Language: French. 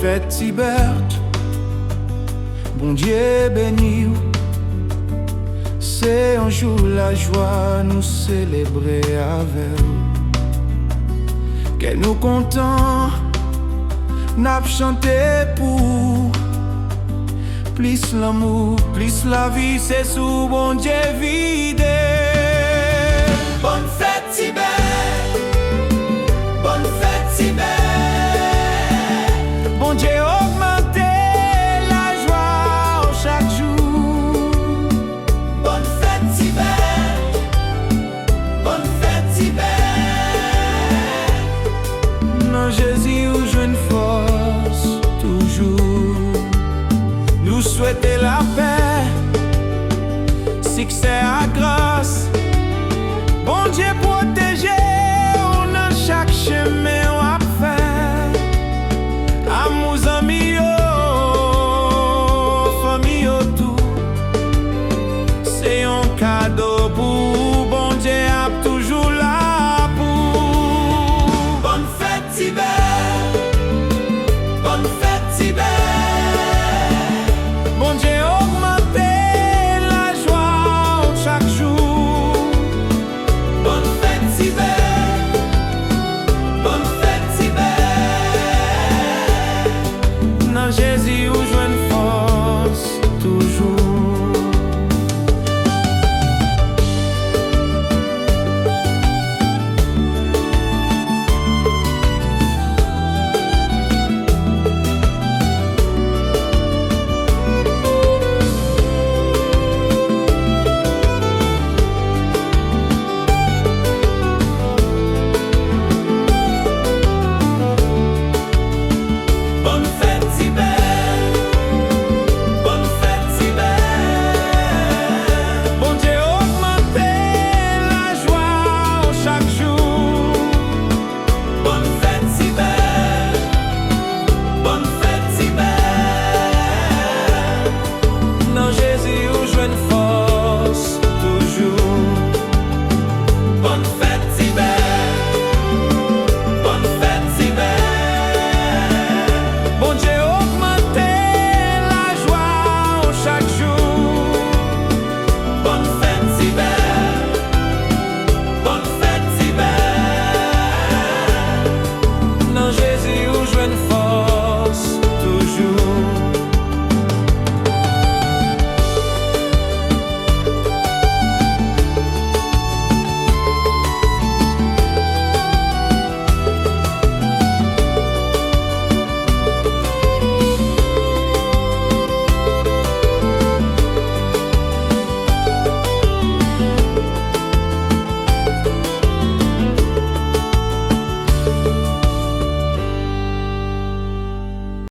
fête Tiberte, bon Dieu béni. C'est un jour la joie nous célébrer avec vous. Que nous contents, n'a chanté pour plus l'amour, plus la vie, c'est sous bon Dieu vide. Bonne fête Tiberte, bonne fête Tiberte. Bon Dieu augmenter la joie chaque jour. Bonne fête Tiberte, bonne fête Tiberte. Non Jésus où je une force toujours. Nous souhaiter la paix, succès à grâce.